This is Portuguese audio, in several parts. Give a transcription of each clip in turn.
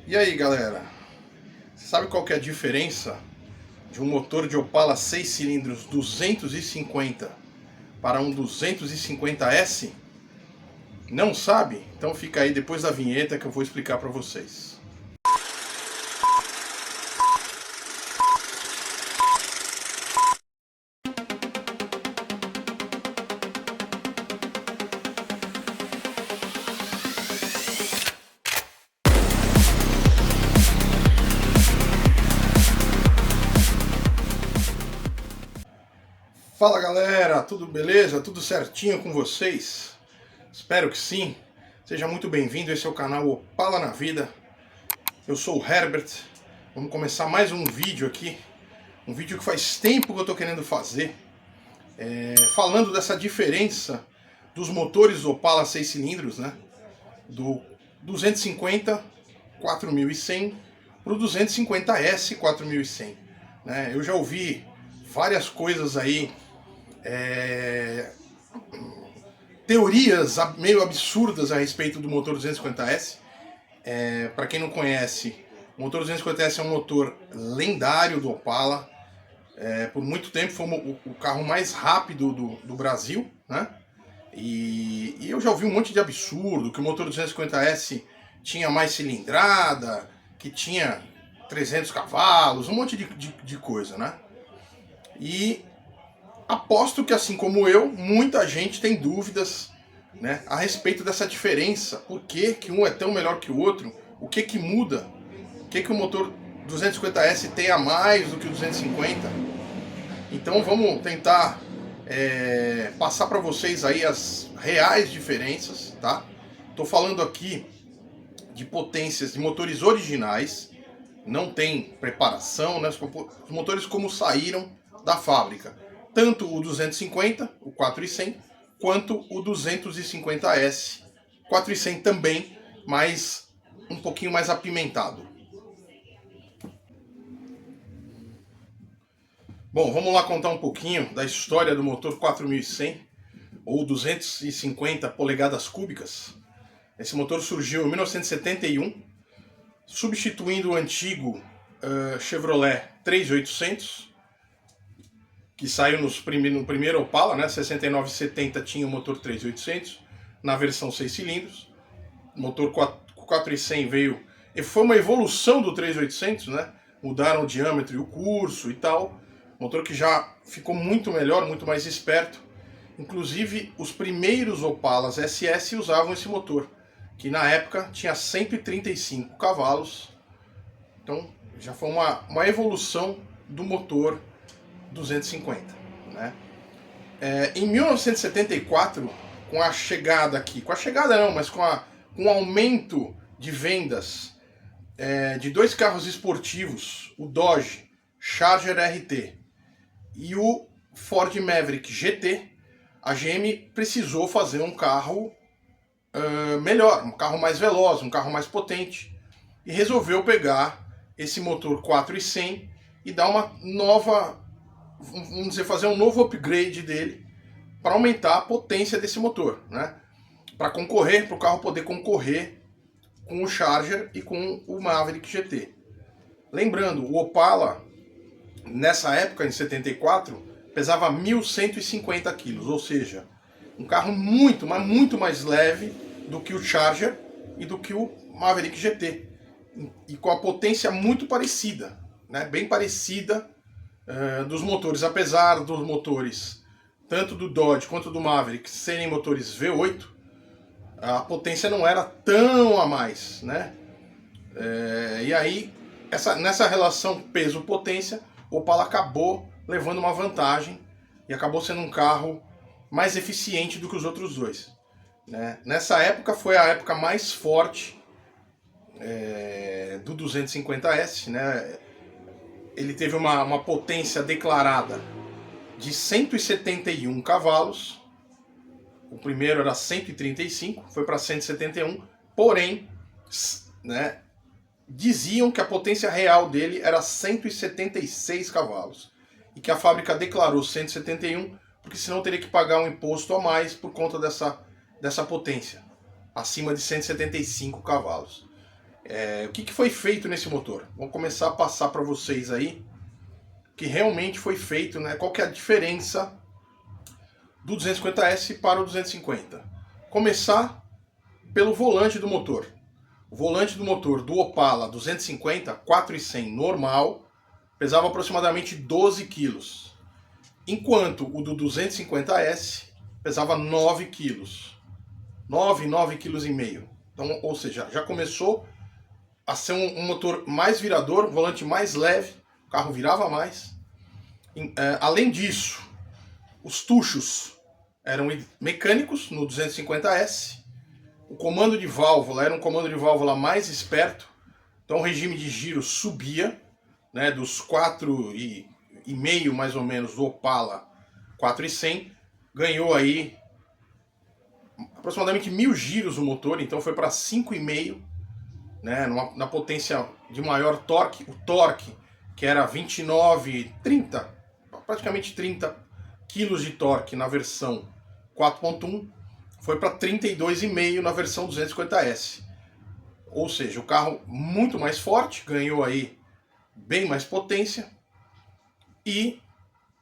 E aí, galera? Você sabe qual que é a diferença de um motor de Opala 6 cilindros 250 para um 250S? Não sabe? Então fica aí depois da vinheta que eu vou explicar para vocês. Fala, galera, tudo beleza? Tudo certinho com vocês? Espero que sim. Seja muito bem-vindo, esse é o canal Opala na Vida. Eu sou o Herbert. Vamos começar mais um vídeo aqui. Um vídeo que faz tempo que eu estou querendo fazer. Falando dessa diferença dos motores Opala 6 cilindros, né? Do 250 4100 para o 250S 4100. Né? Eu já ouvi várias coisas aí, teorias meio absurdas a respeito do motor 250S. Para quem não conhece, o motor 250S é um motor lendário do Opala. Por muito tempo foi o carro mais rápido do Brasil, né? E eu já ouvi um monte de absurdo, que o motor 250S tinha mais cilindrada, que tinha 300 cavalos, um monte de coisa, né? E aposto que, assim como eu, muita gente tem dúvidas, né, a respeito dessa diferença. Por que um é tão melhor que o outro? O que muda? O que o motor 250S tem a mais do que o 250? Então vamos tentar passar para vocês aí as reais diferenças, tá? Estou falando aqui de potências de motores originais, não tem preparação, né? Os motores como saíram da fábrica. Tanto o 250, o 4100, quanto o 250S, 4100 também, mas um pouquinho mais apimentado. Bom, vamos lá contar um pouquinho da história do motor 4100, ou 250 polegadas cúbicas. Esse motor surgiu em 1971, substituindo o antigo Chevrolet 3800, que saiu no primeiro Opala, né? 6970 tinha o motor 3800, na versão 6 cilindros. O motor 4100 veio, e foi uma evolução do 3800, né? Mudaram o diâmetro e o curso e tal. Motor que já ficou muito melhor, muito mais esperto. Inclusive, os primeiros Opalas SS usavam esse motor, que na época tinha 135 cavalos. Então, já foi uma evolução do motor 250. Né? Em 1974, com a chegada aqui, com o aumento de vendas de dois carros esportivos, o Dodge Charger RT e o Ford Maverick GT, a GM precisou fazer um carro melhor, um carro mais veloz, um carro mais potente, e resolveu pegar esse motor 4100 e dar uma nova, vamos dizer, fazer um novo upgrade dele para aumentar a potência desse motor, né? Para concorrer, para o carro poder concorrer com o Charger e com o Maverick GT. Lembrando, o Opala, nessa época, em 74, pesava 1.150 quilos, ou seja, um carro muito, mas muito mais leve do que o Charger e do que o Maverick GT. E com a potência muito parecida, né? Bem parecida dos motores, apesar dos motores, tanto do Dodge quanto do Maverick, serem motores V8, a potência não era tão a mais, né? E aí, nessa relação peso-potência, o Opala acabou levando uma vantagem e acabou sendo um carro mais eficiente do que os outros dois. Né? Nessa época foi a época mais forte do 250S. Né? Ele teve uma potência declarada de 171 cavalos. O primeiro era 135, foi para 171, porém, né, diziam que a potência real dele era 176 cavalos e que a fábrica declarou 171 porque senão teria que pagar um imposto a mais por conta dessa potência, acima de 175 cavalos. O que foi feito nesse motor? Vou começar a passar para vocês aí o que realmente foi feito, né? Qual que é a diferença do 250S para o 250. Começar pelo volante do motor. O volante do motor do Opala 250 400 normal pesava aproximadamente 12 kg, enquanto o do 250S pesava 9 kg. 9,5 kg. Então, ou seja, já começou a ser um motor mais virador, um volante mais leve, o carro virava mais. Além disso, os tuchos eram mecânicos no 250S. O comando de válvula era um comando de válvula mais esperto. Então o regime de giro subia, né, dos 4,5 mais ou menos do Opala 4,100. Ganhou aí aproximadamente 1000 giros o motor, então foi para 5,5, né, na potência de maior torque. O torque, que era 29, 30, praticamente 30 quilos de torque na versão 4.1, foi para 32,5 na versão 250S. Ou seja, o carro muito mais forte, ganhou aí bem mais potência e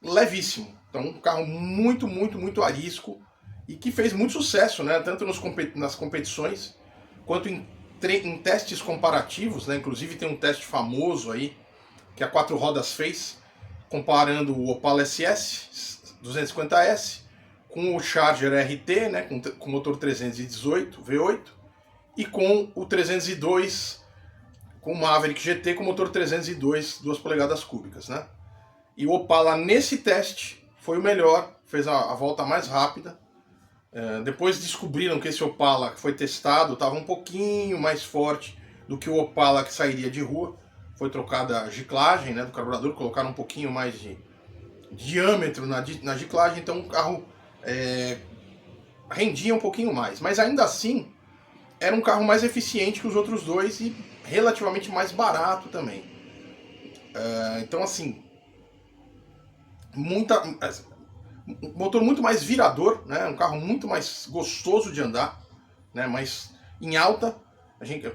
levíssimo. Então um carro muito arisco e que fez muito sucesso, né? Tanto nas competições quanto em testes comparativos, né? Inclusive tem um teste famoso aí que a Quatro Rodas fez, comparando o Opala SS 250S com o Charger RT, né? com motor 318 V8 e com o 302 com o Maverick GT com motor 302 2 polegadas cúbicas, né? E o Opala nesse teste foi o melhor, fez a volta mais rápida. Depois descobriram que esse Opala que foi testado estava um pouquinho mais forte do que o Opala que sairia de rua. Foi trocada a giclagem, né, do carburador, colocaram um pouquinho mais de diâmetro na giclagem, então o carro rendia um pouquinho mais. Mas ainda assim, era um carro mais eficiente que os outros dois e relativamente mais barato também. Então assim, um motor muito mais virador, né? Um carro muito mais gostoso de andar, né? Mas em alta,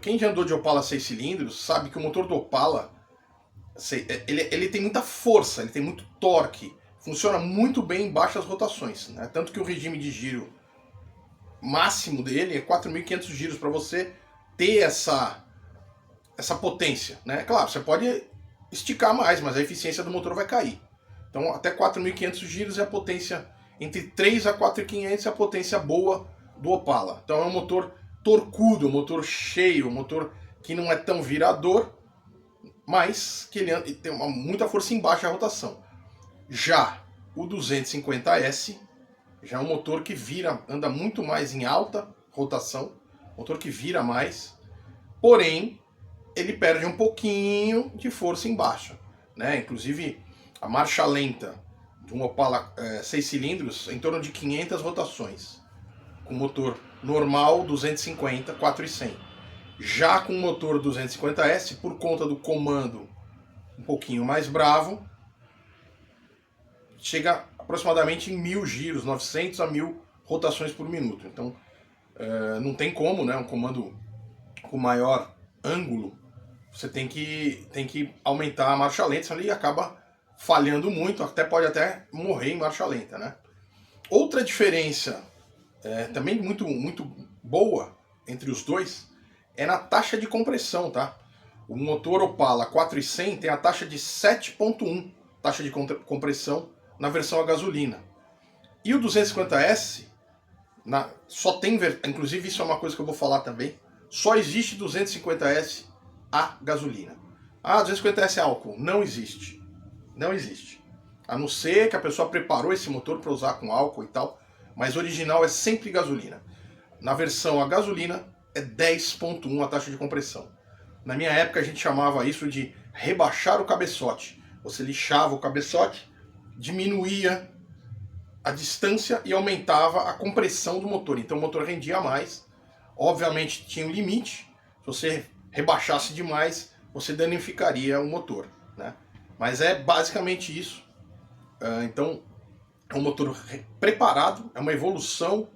quem já andou de Opala 6 cilindros sabe que o motor do Opala ele tem muita força, ele tem muito torque, funciona muito bem em baixas rotações, né? Tanto que o regime de giro máximo dele é 4.500 giros para você ter essa potência, né? Claro, você pode esticar mais, mas a eficiência do motor vai cair. Então até 4.500 giros é a potência, entre 3 a 4.500 é a potência boa do Opala. Então é um motor torcudo, um motor cheio, um motor que não é tão virador, mas que ele tem muita força em baixa rotação. Já o 250S já é um motor que anda muito mais em alta rotação, motor que vira mais, porém ele perde um pouquinho de força em baixa, né? Inclusive a marcha lenta de um Opala 6 cilindros em torno de 500 rotações, com motor normal 250, 4,100. Já com o motor 250S, por conta do comando um pouquinho mais bravo, chega aproximadamente em 1000 giros, 900 a 1000 rotações por minuto. Então não tem como, né? Um comando com maior ângulo, você tem que aumentar a marcha lenta, senão ele acaba falhando muito, pode até morrer em marcha lenta, né? Outra diferença também muito boa entre os dois é na taxa de compressão, tá? O motor Opala 4,100 tem a taxa de 7,1 taxa de compressão na versão a gasolina. E o 250S só tem, inclusive isso é uma coisa que eu vou falar também, só existe 250S a gasolina. 250S é álcool. Não existe. Não existe. A não ser que a pessoa preparou esse motor para usar com álcool e tal, mas original é sempre gasolina. Na versão a gasolina é 10,1 a taxa de compressão. Na minha época a gente chamava isso de rebaixar o cabeçote. Você lixava o cabeçote, diminuía a distância e aumentava a compressão do motor. Então o motor rendia mais. Obviamente tinha um limite. Se você rebaixasse demais, você danificaria o motor, né? Mas é basicamente isso. Então é um motor preparado, é uma evolução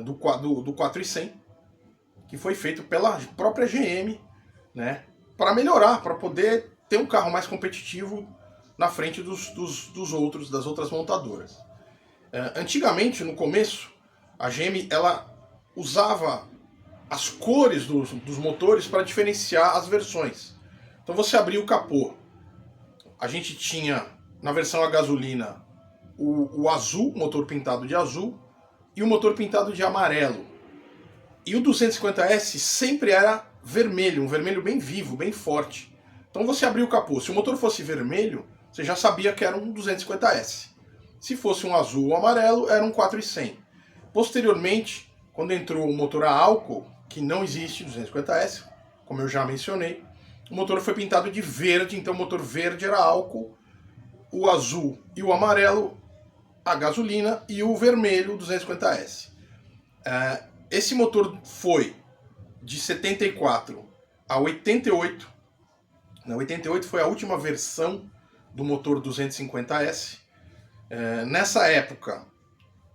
do 4,100 que foi feito pela própria GM né, para melhorar, para poder ter um carro mais competitivo na frente das outras montadoras. Antigamente, no começo, a GM ela usava as cores dos motores para diferenciar as versões. Então você abria o capô, a gente tinha na versão a gasolina o azul, motor pintado de azul, e o motor pintado de amarelo. E o 250S sempre era vermelho, um vermelho bem vivo, bem forte. Então você abria o capô, se o motor fosse vermelho, você já sabia que era um 250S. Se fosse um azul ou amarelo, era um 400. Posteriormente, quando entrou o motor a álcool, que não existe 250S, como eu já mencionei, o motor foi pintado de verde, então o motor verde era álcool, o azul e o amarelo a gasolina e o vermelho 250S. Esse motor foi de 74 a 88. Na 88 foi a última versão do motor 250S. Nessa época,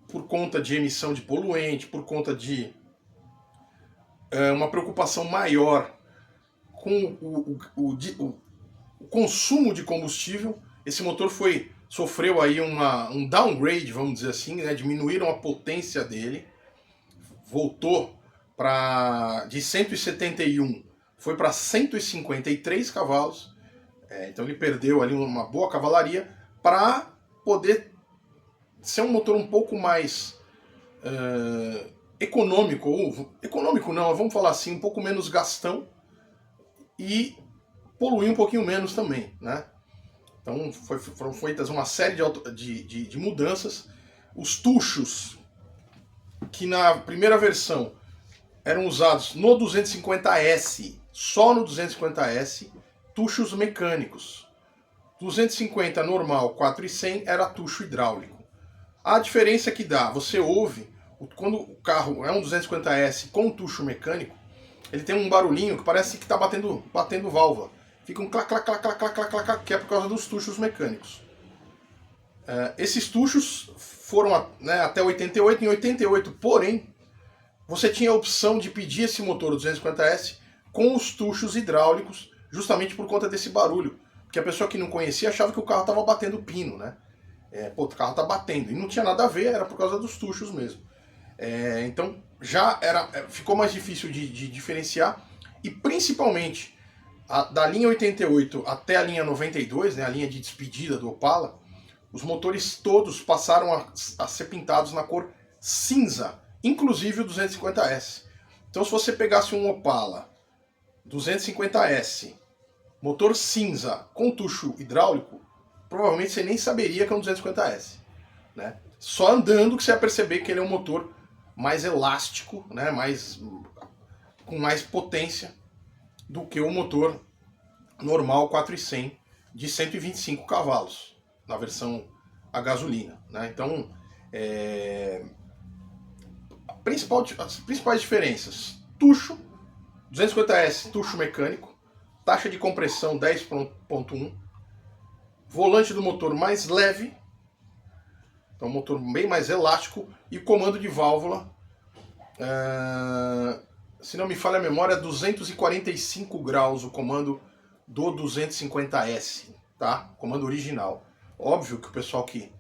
por conta de emissão de poluente, por conta de uma preocupação maior com o consumo de combustível, esse motor sofreu aí um downgrade, vamos dizer assim, né? Diminuíram a potência dele, voltou de 171, foi para 153 cavalos, então ele perdeu ali uma boa cavalaria para poder ser um motor um pouco mais econômico, ou econômico não, vamos falar assim, um pouco menos gastão e poluir um pouquinho menos também, né? Então foram feitas uma série de mudanças. Os tuchos, que na primeira versão eram usados no 250S, só no 250S, tuchos mecânicos. 250 normal, 400 era tucho hidráulico. A diferença que dá, você ouve, quando o carro é um 250S com tucho mecânico, ele tem um barulhinho que parece que está batendo válvula. Fica um clac, clac, clac, clac, clac, clac, clac, que é por causa dos tuchos mecânicos. Esses tuchos foram até 88. Em 88, porém, você tinha a opção de pedir esse motor 250S com os tuchos hidráulicos, justamente por conta desse barulho. Porque a pessoa que não conhecia achava que o carro estava batendo pino, né? O carro está batendo. E não tinha nada a ver, era por causa dos tuchos mesmo. Então ficou mais difícil de diferenciar. E principalmente, da linha 88 até a linha 92, né, a linha de despedida do Opala, os motores todos passaram a ser pintados na cor cinza, inclusive o 250S. Então se você pegasse um Opala 250S, motor cinza com tucho hidráulico, provavelmente você nem saberia que é um 250S. Né? Só andando que você ia perceber que ele é um motor mais elástico, né, com mais potência do que o motor normal 400 de 125 cavalos, na versão a gasolina. Né? Então, as principais diferenças: tucho, 250S, tucho mecânico, taxa de compressão 10.1, volante do motor mais leve, então um motor bem mais elástico, e comando de válvula, se não me falha a memória, 245 graus o comando do 250S, tá? Comando original. Óbvio que o pessoal que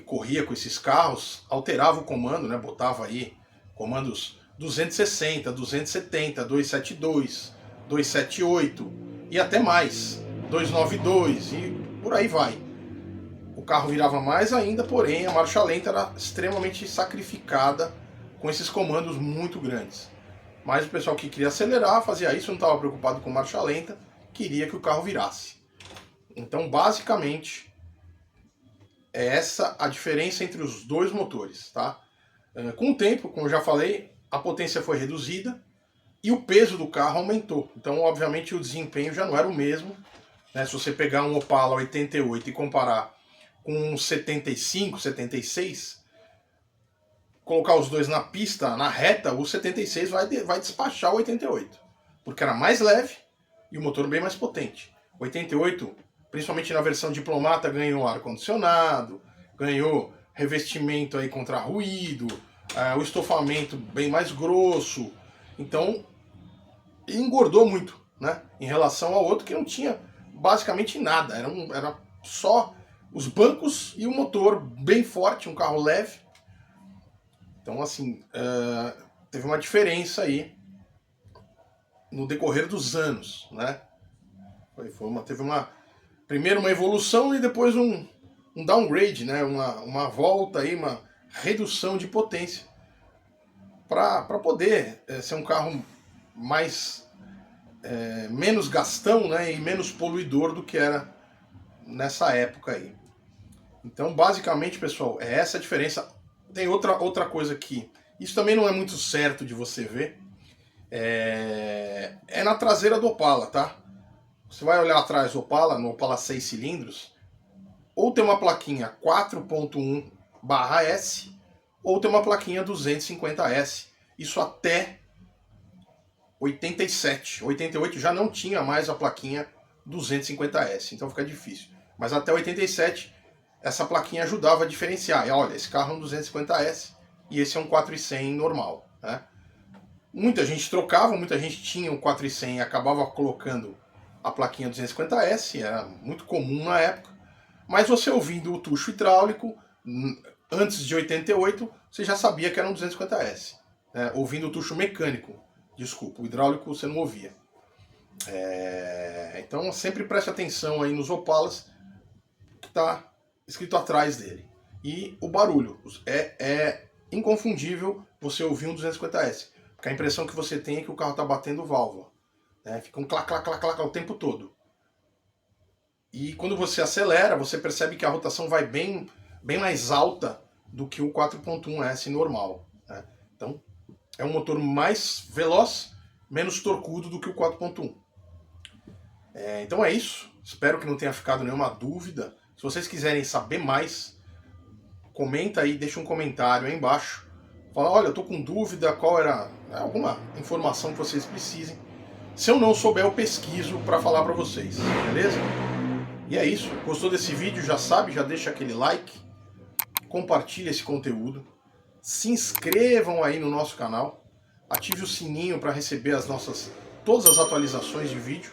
corria com esses carros alterava o comando, né? Botava aí comandos 260, 270, 272, 278 e até mais, 292 e por aí vai. O carro virava mais ainda, porém a marcha lenta era extremamente sacrificada com esses comandos muito grandes. Mas o pessoal que queria acelerar fazia isso, não estava preocupado com marcha lenta, queria que o carro virasse. Então, basicamente, é essa a diferença entre os dois motores, tá? Com o tempo, como eu já falei, a potência foi reduzida e o peso do carro aumentou. Então, obviamente, o desempenho já não era o mesmo. Né? Se você pegar um Opala 88 e comparar com um 75, 76, colocar os dois na pista, na reta, o 76 vai despachar o 88. Porque era mais leve e o motor bem mais potente. O 88, principalmente na versão diplomata, ganhou ar-condicionado, ganhou revestimento aí contra ruído, o estofamento bem mais grosso. Então, engordou muito. né, em relação ao outro que não tinha basicamente nada. Era só os bancos e o motor bem forte, um carro leve. Então, assim, teve uma diferença aí no decorrer dos anos, né? Teve primeiro uma evolução e depois um downgrade, né? Uma volta aí, uma redução de potência para poder ser um carro menos gastão, né? E menos poluidor do que era nessa época aí. Então, basicamente, pessoal, é essa a diferença. Tem outra coisa aqui. Isso também não é muito certo de você ver. É na traseira do Opala, tá? Você vai olhar atrás do Opala, no Opala 6 cilindros, ou tem uma plaquinha 4.1/S, ou tem uma plaquinha 250S. Isso até 87. 88 já não tinha mais a plaquinha 250S, então fica difícil. Mas até 87 essa plaquinha ajudava a diferenciar. E olha, esse carro é um 250S e esse é um 4.100 normal, né? Muita gente trocava, muita gente tinha um 4.100 e acabava colocando a plaquinha 250S, era muito comum na época. Mas você ouvindo o tucho hidráulico, antes de 88, você já sabia que era um 250S. Né? Ouvindo o tucho mecânico, desculpa, o hidráulico você não ouvia. Então sempre preste atenção aí nos Opalas, que está escrito atrás dele. E o barulho, é inconfundível você ouvir um 250S. Porque a impressão que você tem é que o carro está batendo válvula. Né? Fica um clac, clac, clac, clac o tempo todo. E quando você acelera, você percebe que a rotação vai bem mais alta do que o 4.1S normal. Né? Então, é um motor mais veloz, menos torcudo do que o 4.1. Então é isso. Espero que não tenha ficado nenhuma dúvida. Se vocês quiserem saber mais, comenta aí, deixa um comentário aí embaixo. Fala, olha, eu tô com dúvida, qual era alguma informação que vocês precisem. Se eu não souber, eu pesquiso para falar para vocês, beleza? E é isso. Gostou desse vídeo? Já sabe, já deixa aquele like, compartilha esse conteúdo, se inscrevam aí no nosso canal, ative o sininho para receber todas as atualizações de vídeo,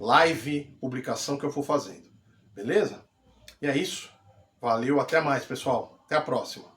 live, publicação que eu for fazendo, beleza? E é isso. Valeu, até mais, pessoal. Até a próxima.